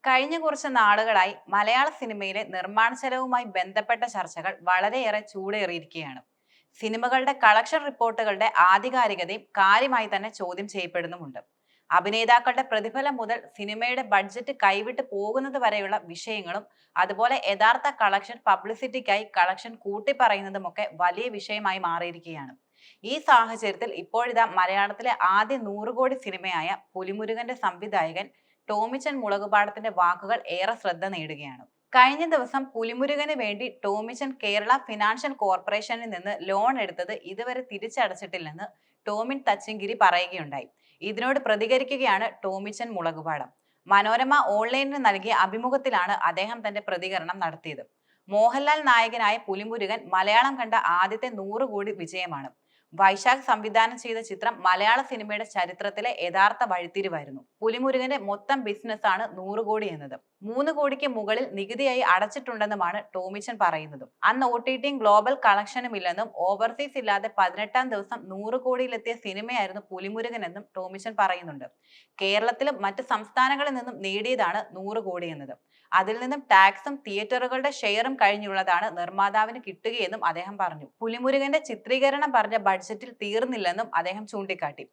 കഴിഞ്ഞ കുറച്ച് നാളുകളായി മലയാള സിനിമയിലെ നിർമ്മാണ ചെലവുമായി ബന്ധപ്പെട്ട ചർച്ചകൾ വളരെയേറെ ചൂടേറിയിരിക്കുകയാണ്. സിനിമകളുടെ കളക്ഷൻ റിപ്പോർട്ടുകളുടെ ആധികാരികതയും കാര്യമായി തന്നെ ചോദ്യം ചെയ്യപ്പെടുന്നുമുണ്ട്. അഭിനേതാക്കളുടെ പ്രതിഫലം മുതൽ സിനിമയുടെ ബഡ്ജറ്റ് കൈവിട്ട് പോകുന്നത് വരെയുള്ള വിഷയങ്ങളും അതുപോലെ യഥാർത്ഥ കളക്ഷൻ പബ്ലിസിറ്റിക്കായി കളക്ഷൻ കൂട്ടിപ്പറയുന്നതുമൊക്കെ വലിയ വിഷയമായി മാറിയിരിക്കുകയാണ്. ഈ സാഹചര്യത്തിൽ ഇപ്പോഴിതാ മലയാളത്തിലെ ആദ്യ 100 കോടി സിനിമയായ പുലിമുരുകന്റെ സംവിധായകൻ ടോമിച്ചൻ മുളകുപാടത്തിന്റെ വാക്കുകൾ ഏറെ ശ്രദ്ധ നേടുകയാണ്. കഴിഞ്ഞ ദിവസം പുലിമുരുകന് വേണ്ടി ടോമിച്ചൻ കേരള ഫിനാൻഷ്യൽ കോർപ്പറേഷനിൽ നിന്ന് ലോൺ എടുത്തത് ഇതുവരെ തിരിച്ചടച്ചിട്ടില്ലെന്ന് ടോമിൻ തച്ചിങ്കിരി പറയുകയുണ്ടായി. ഇതിനോട് പ്രതികരിക്കുകയാണ് ടോമിച്ചൻ മുളകുപാടം. മനോരമ ഓൺലൈനിന് നൽകിയ അഭിമുഖത്തിലാണ് അദ്ദേഹം തന്റെ പ്രതികരണം നടത്തിയത്. മോഹൻലാൽ നായകനായ പുലിമുരുകൻ മലയാളം കണ്ട ആദ്യത്തെ 100 കോടി വിജയമാണ്. വൈശാഖ് സംവിധാനം ചെയ്ത ചിത്രം മലയാള സിനിമയുടെ ചരിത്രത്തിലെ യഥാർത്ഥ വഴിത്തിരിവായിരുന്നു. പുലിമുരുകന്റെ മൊത്തം ബിസിനസ് ആണ് 100 കോടി എന്നത്. 3 കോടിക്ക് മുകളിൽ നികുതിയായി അടച്ചിട്ടുണ്ടെന്നുമാണ് ടോമിച്ചൻ പറയുന്നത്. അന്ന് OTTയും ഗ്ലോബൽ കളക്ഷനും ഇല്ലെന്നും ഓവർസീസ് ഇല്ലാതെ 18ാം ദിവസം 100 കോടിയിലെത്തിയ സിനിമയായിരുന്നു പുലിമുരുകൻ എന്നും ടോമിച്ചൻ പറയുന്നുണ്ട്. കേരളത്തിലും മറ്റ് സംസ്ഥാനങ്ങളിൽ നിന്നും നേടിയതാണ് 100 കോടി എന്നത്. അതിൽ നിന്നും ടാക്സും തിയേറ്ററുകളുടെ ഷെയറും കഴിഞ്ഞുള്ളതാണ് നിർമ്മാതാവിന് കിട്ടുകയെന്നും അദ്ദേഹം പറഞ്ഞു. പുലിമുരുകന്റെ ചിത്രീകരണം പറഞ്ഞ ബഡ്ജറ്റിൽ തീർന്നില്ലെന്നും അദ്ദേഹം ചൂണ്ടിക്കാട്ടി.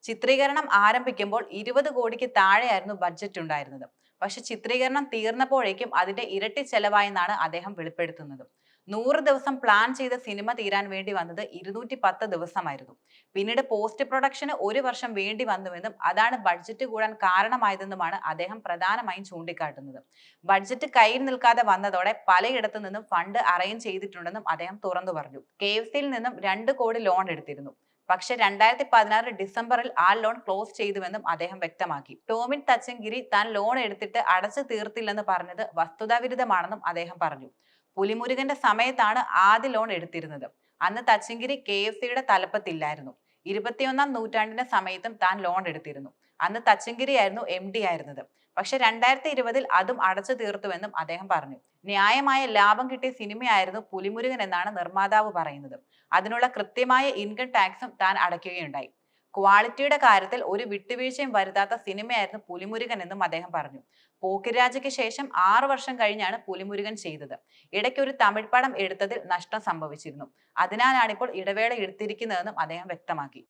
ചിത്രീകരണം ആരംഭിക്കുമ്പോൾ 20 കോടിക്ക് താഴെയായിരുന്നു ബഡ്ജറ്റ് ഉണ്ടായിരുന്നത്. പക്ഷെ ചിത്രീകരണം തീർന്നപ്പോഴേക്കും അതിന്റെ ഇരട്ടി ചെലവായെന്നാണ് അദ്ദേഹം വെളിപ്പെടുത്തുന്നത്. 100 ദിവസം പ്ലാൻ ചെയ്ത സിനിമ തീരാൻ വേണ്ടി വന്നത് 210 ദിവസമായിരുന്നു. പിന്നീട് പോസ്റ്റ് പ്രൊഡക്ഷന് 1 വർഷം വേണ്ടി വന്നുവെന്നും അതാണ് ബഡ്ജറ്റ് കൂടാൻ കാരണമായതെന്നുമാണ് അദ്ദേഹം പ്രധാനമായും ചൂണ്ടിക്കാട്ടുന്നത്. ബഡ്ജറ്റ് കയ്യിൽ നിൽക്കാതെ വന്നതോടെ പലയിടത്തു നിന്നും ഫണ്ട് അറേഞ്ച് ചെയ്തിട്ടുണ്ടെന്നും അദ്ദേഹം തുറന്നു പറഞ്ഞു. KFCയിൽ നിന്നും 2 കോടി ലോൺ എടുത്തിരുന്നു. പക്ഷെ 2016 ഡിസംബറിൽ ആ ലോൺ ക്ലോസ് ചെയ്തുവെന്നും അദ്ദേഹം വ്യക്തമാക്കി. ടോമിൻ തച്ചങ്കിരി താൻ ലോൺ എടുത്തിട്ട് അടച്ചു തീർത്തില്ലെന്ന് പറഞ്ഞത് വസ്തുതാവിരുദ്ധമാണെന്നും അദ്ദേഹം പറഞ്ഞു. പുലിമുരുകന്റെ സമയത്താണ് ആദ്യ ലോൺ എടുത്തിരുന്നത്. അന്ന് തച്ചങ്കിരി KFCയുടെ തലപ്പത്തില്ലായിരുന്നു. 21ാം നൂറ്റാണ്ടിന്റെ സമയത്തും താൻ ലോൺ എടുത്തിരുന്നു. അന്ന് തച്ചങ്കിരിയായിരുന്നു MD ആയിരുന്നത്. പക്ഷെ 2020-ൽ അതും അടച്ചു തീർത്തുവെന്നും അദ്ദേഹം പറഞ്ഞു. ന്യായമായ ലാഭം കിട്ടിയ സിനിമയായിരുന്നു പുലിമുരുകൻ എന്നാണ് നിർമ്മാതാവ് പറയുന്നത്. അതിനുള്ള കൃത്യമായ ഇൻകം ടാക്സും താൻ അടയ്ക്കുകയുണ്ടായി. ക്വാളിറ്റിയുടെ കാര്യത്തിൽ ഒരു വിട്ടുവീഴ്ചയും വരുത്താത്ത സിനിമയായിരുന്നു പുലിമുരുകൻ എന്നും അദ്ദേഹം പറഞ്ഞു. പോക്കിരാജയ്ക്ക് ശേഷം 6 വർഷം കഴിഞ്ഞാണ് പുലിമുരുകൻ ചെയ്തത്. ഇടയ്ക്ക് ഒരു തമിഴ് പടം എടുത്തതിൽ നഷ്ടം സംഭവിച്ചിരുന്നു. അതിനാലാണിപ്പോൾ ഇടവേള എടുത്തിരിക്കുന്നതെന്നും അദ്ദേഹം വ്യക്തമാക്കി.